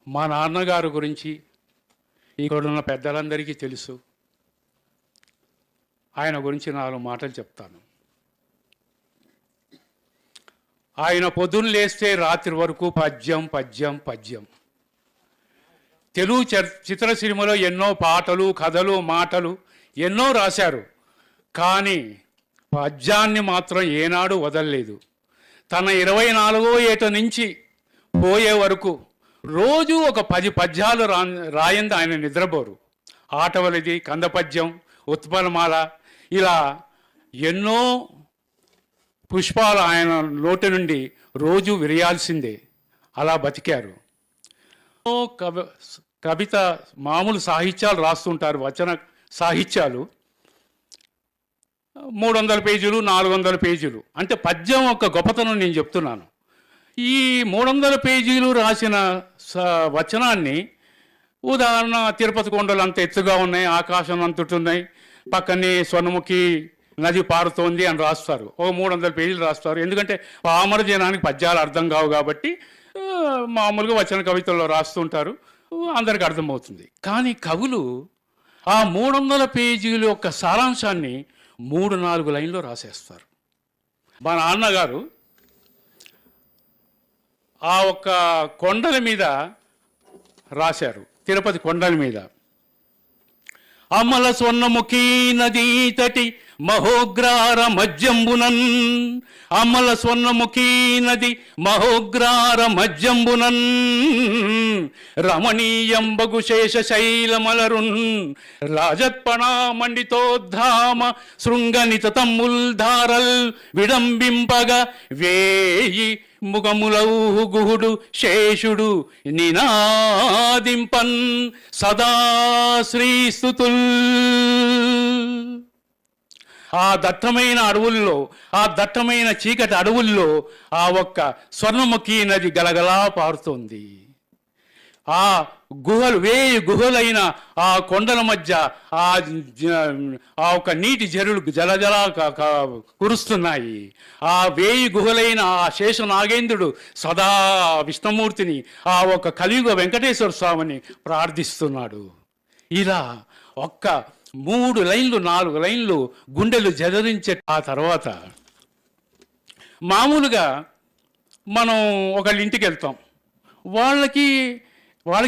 మా నాన్నగారు గురించి ఇక్కడున్న పెద్దలందరికీ తెలుసు. ఆయన గురించి 4 మాటలు చెప్తాను. ఆయన పొద్దున్న లేస్తే రాత్రి వరకు పద్యం పద్యం పద్యం. తెలుగు చిత్రసీమలో ఎన్నో పాటలు, కథలు, మాటలు ఎన్నో రాశారు. కానీ పద్యాన్ని మాత్రం ఏనాడు వదలలేదు. తన 24వ ఏట నుంచి పోయే వరకు రోజు ఒక 10 పద్యాలు రాయంది ఆయన నిద్రపోరు. ఆటవలిది, కందపద్యం, ఉత్పలమాల, ఇలా ఎన్నో పుష్పాలు ఆయన నోటి నుండి రోజు విరియాల్సిందే. అలా బతికారు. కవిత మామూలు సాహిత్యాలు రాస్తుంటారు, వచన సాహిత్యాలు 300 పేజీలు, 400 పేజీలు. అంటే పద్యం ఒక గొప్పతనం నేను చెప్తున్నాను. ఈ 300 పేజీలు రాసిన వచనాన్ని, ఉదాహరణ తిరుపతి కొండలు అంత ఎత్తుగా ఉన్నాయి, ఆకాశం అంతుతున్నాయి, పక్కనే స్వర్ణముఖి నది పారుతోంది అని రాస్తారు. ఒక 300 పేజీలు రాస్తారు. ఎందుకంటే పామర జనానికి పద్యాలు అర్థం కావు కాబట్టి మామూలుగా వచన కవితల్లో రాస్తుంటారు, అందరికి అర్థమవుతుంది. కానీ కవులు ఆ 300 పేజీల యొక్క సారాంశాన్ని 3-4 లైన్లో రాసేస్తారు. మా నాన్నగారు ఆ ఒక్క కొండల మీద రాశారు, తిరుపతి కొండల మీద. అమల స్వర్ణముఖీ నదీ తటి మహోగ్రార మధ్యంబునన్, అమల స్వర్ణముఖీ నది మహోగ్రార మధ్యంబునన్, రమణీయంబగు శేష శైలమలరున్, రాజత్పణా మండితోద్ధామ శృంగనిత తమ్ముల్ధారల్ విడంబింపగా, వేయి ముగములౌహు గుహుడు శేషుడు నినాదింపన్, సదా శ్రీస్తుతుల్. ఆ దట్టమైన అడవుల్లో, ఆ దట్టమైన చీకటి అడవుల్లో ఆ ఒక్క స్వర్ణముఖి నది గలగలా పారుతోంది. ఆ గుహలు, 1000 గుహలైన ఆ కొండల మధ్య ఆ ఒక నీటి జరులు జలజలా కురుస్తున్నాయి. ఆ 1000 గుహలైన ఆ శేష నాగేంద్రుడు సదా విష్ణుమూర్తిని, ఆ ఒక కలియుగ వెంకటేశ్వర స్వామిని ప్రార్థిస్తున్నాడు. ఇలా ఒక్క 3 లైన్లు 4 లైన్లు గుండెలు జదరించే. ఆ తర్వాత మామూలుగా మనం ఒకళ్ళ ఇంటికి వెళ్తాం, వాళ్ళకి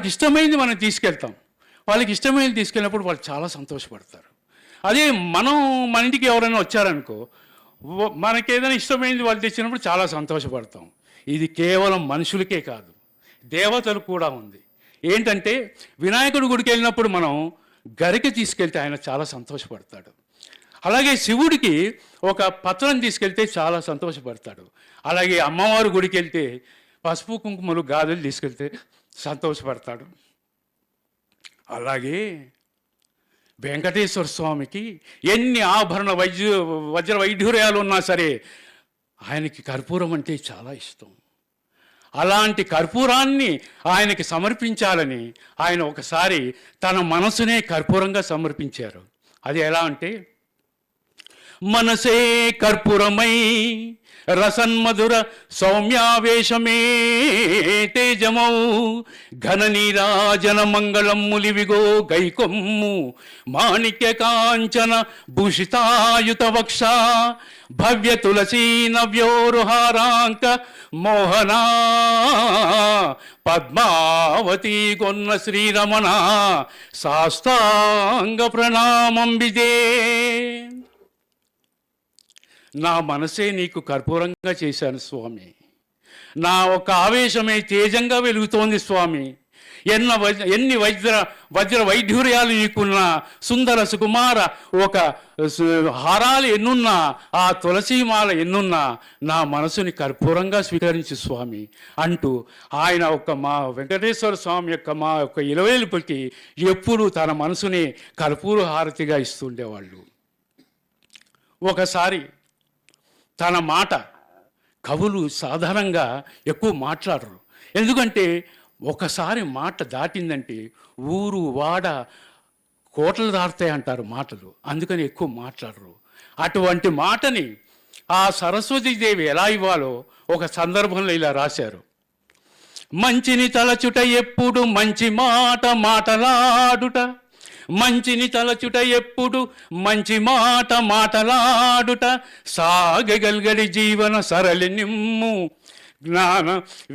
ఇష్టమైంది మనం తీసుకెళ్తాం. వాళ్ళకి ఇష్టమైనది తీసుకెళ్ళినప్పుడు వాళ్ళు చాలా సంతోషపడతారు. అదే మనం మన ఇంటికి ఎవరైనా వచ్చారనుకో, మనకి ఏదైనా ఇష్టమైనది వాళ్ళు తెచ్చినప్పుడు చాలా సంతోషపడతాం. ఇది కేవలం మనుషులకే కాదు, దేవతలు కూడా ఉంది. ఏంటంటే వినాయకుడి గుడికి వెళ్ళినప్పుడు మనం గరిక తీసుకెళ్తే ఆయన చాలా సంతోషపడతాడు. అలాగే శివుడికి ఒక పత్రం తీసుకెళ్తే చాలా సంతోషపడతాడు. అలాగే అమ్మవారి గుడికి వెళ్తే పసుపు కుంకుమలు గాజులు తీసుకెళ్తే సంతోషపడతాడు. అలాగే వెంకటేశ్వర స్వామికి ఎన్ని ఆభరణ వజ్ర వైఢూర్యాలు ఉన్నా సరే ఆయనకి కర్పూరం అంటే చాలా ఇష్టం. అలాంటి కర్పూరాన్ని ఆయనకి సమర్పించాలని ఆయన ఒకసారి తన మనసునే కర్పూరంగా సమర్పించారు. అది ఎలా అంటే, మనసే కర్పూరమై రసన్మధుర సౌమ్యావేశమే తేజమౌ, ఘన నీరాజన మంగళమ్ములివిగో గైకొమ్ము, మాణిక్య కాంచన భూషితాయుత వక్ష, భవ్య తులసీ నవ్యోరుహారాంక మోహనా, పద్మావతి గొన్న శ్రీరమణ సాష్టాంగ ప్రణామం బిదే. నా మనసే నీకు కర్పూరంగా చేశాను స్వామి, నా ఒక ఆవేశమే తేజంగా వెలుగుతోంది స్వామి. ఎన్ని వజ్ర వైఢూర్యాలు నీకున్న సుందర సుకుమార ఒక హారాలు ఎన్నున్నా, ఆ తులసీమాల ఎన్నున్నా నా మనసుని కర్పూరంగా స్వీకరించు స్వామి అంటూ ఆయన మా వెంకటేశ్వర స్వామి మా యొక్క ఇలవేలుపుకి ఎప్పుడూ తన మనసుని కర్పూర హారతిగా ఇస్తుండేవాళ్ళు. ఒకసారి తన మాట, కవులు సాధారణంగా ఎక్కువ మాట్లాడరు, ఎందుకంటే ఒకసారి మాట దాటిందంటే ఊరు వాడ కోటలు దాటుతాయి అంటారు మాటలు, అందుకని ఎక్కువ మాట్లాడరు. అటువంటి మాటని ఆ సరస్వతీదేవి ఎలా ఇవ్వాలో ఒక సందర్భంలో ఇలా రాశారు. మంచిని తలచుట ఎప్పుడు మంచి మాట మాటలాడుట, మంచిని తలచుట ఎప్పుడు మంచి మాట మాటలాడుట, సాగగల్గడి జీవన సరళి నిమ్ము జ్ఞాన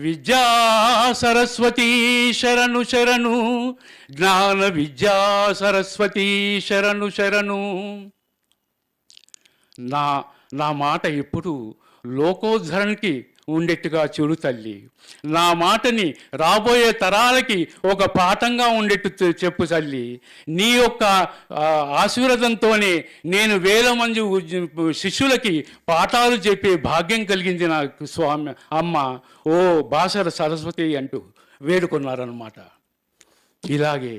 విద్యా సరస్వతీ శరణు శరణు, జ్ఞాన విద్యా సరస్వతీ శరణు శరణు. నా నా మాట ఎప్పుడు లోకోద్ధరణకి ఉండేట్టుగా చూడు తల్లి. నా మాటని రాబోయే తరాలకి ఒక పాఠంగా ఉండేట్టు చెప్పు తల్లి. నీ యొక్క ఆశీర్వాదంతోనే నేను వేల మంది శిష్యులకి పాఠాలు చెప్పే భాగ్యం కలిగింది నాకు స్వామి అమ్మ ఓ బాసర సరస్వతి అంటూ వేడుకున్నారన్నమాట. ఇలాగే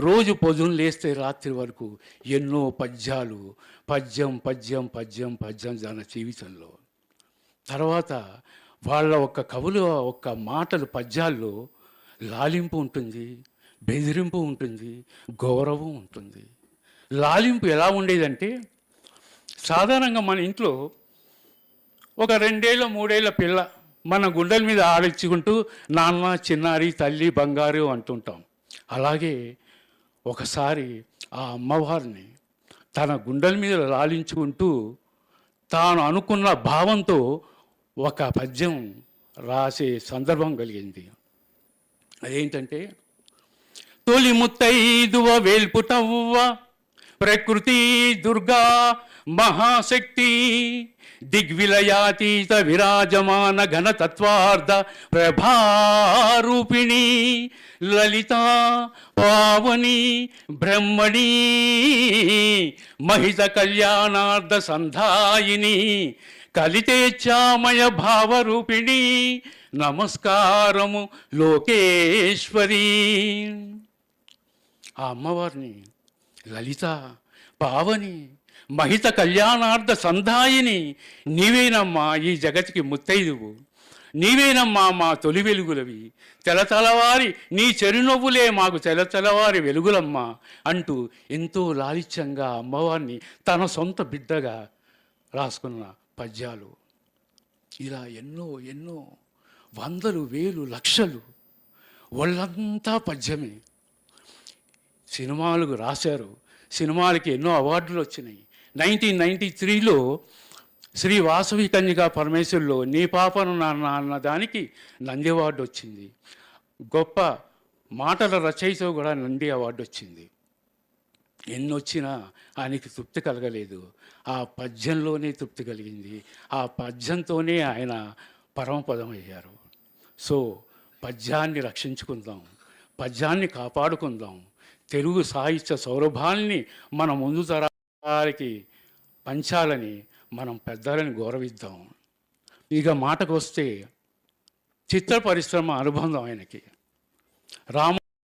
రోజు పొద్దున లేస్తే రాత్రి వరకు ఎన్నో పద్యాలు, పద్యం పద్యం పద్యం పద్యం తన జీవితంలో. తర్వాత వాళ్ళ ఒక్క కవుల ఒక్క మాటలు పద్యాల్లో లాలింపు ఉంటుంది, బెదిరింపు ఉంటుంది, గౌరవం ఉంటుంది. లాలింపు ఎలా ఉండేదంటే, సాధారణంగా మన ఇంట్లో ఒక 2 ఏళ్ళ 3 ఏళ్ళ పిల్ల మన గుండెల మీద ఆడించుకుంటూ నాన్న చిన్నారి తల్లి బంగారు అంటుంటాం. అలాగే ఒకసారి ఆ అమ్మవారిని తన గుండెల మీద లాలించుకుంటూ తాను అనుకున్న భావంతో ఒక పద్యం రాసే సందర్భం కలిగింది. అదేంటంటే, తొలి ముత్తైదువ వేల్పుటవ్వ ప్రకృతి దుర్గా మహాశక్తి, దిగ్విలయాతీత విరాజమాన ఘనతత్వార్థ ప్రభారూపిణి, లలిత పావని బ్రహ్మణి, మహిత కళ్యాణార్థ సంధాయిని, కలితేచ్ఛామయ భావరూపిణి, నమస్కారము లోకేశ్వరి. ఆ అమ్మవారిని లలిత పావని మహిత కళ్యాణార్థ సంధాయిని, నీవేనమ్మా ఈ జగతికి ముత్తైదువు, నీవేనమ్మా మా తొలి వెలుగులవి, తెలతలవారి నీ చెరునవ్వులే మాకు తెలతలవారి వెలుగులమ్మా అంటూ ఎంతో లాలిత్యంగా అమ్మవారిని తన సొంత బిడ్డగా రాసుకున్న పద్యాలు. ఇలా ఎన్నో ఎన్నో వందలు వేలు లక్షలు వాళ్ళంతా పద్యమే. సినిమాలకు రాశారు, సినిమాలకి ఎన్నో అవార్డులు వచ్చినాయి. 1993లో శ్రీ వాసవి కన్యకా పరమేశ్వరిలో నీ పాపను నాన్న అన్న దానికి నంది అవార్డు వచ్చింది. గొప్ప మాటల రచయిత కూడా నంది అవార్డు వచ్చింది. ఎన్నొచ్చినా ఆయనకి తృప్తి కలగలేదు. ఆ పద్యంలోనే తృప్తి కలిగింది. ఆ పద్యంతోనే ఆయన పరమపదం అయ్యారు. సో పద్యాన్ని రక్షించుకుందాం, పద్యాన్ని కాపాడుకుందాం. తెలుగు సాహిత్య సౌరభాల్ని మన ముందు తరాలకి పంచాలని మనం పెద్దలని గౌరవిద్దాం. ఇక మాటకు వస్తే చిత్ర పరిశ్రమ అనుబంధం ఆయనకి. రామ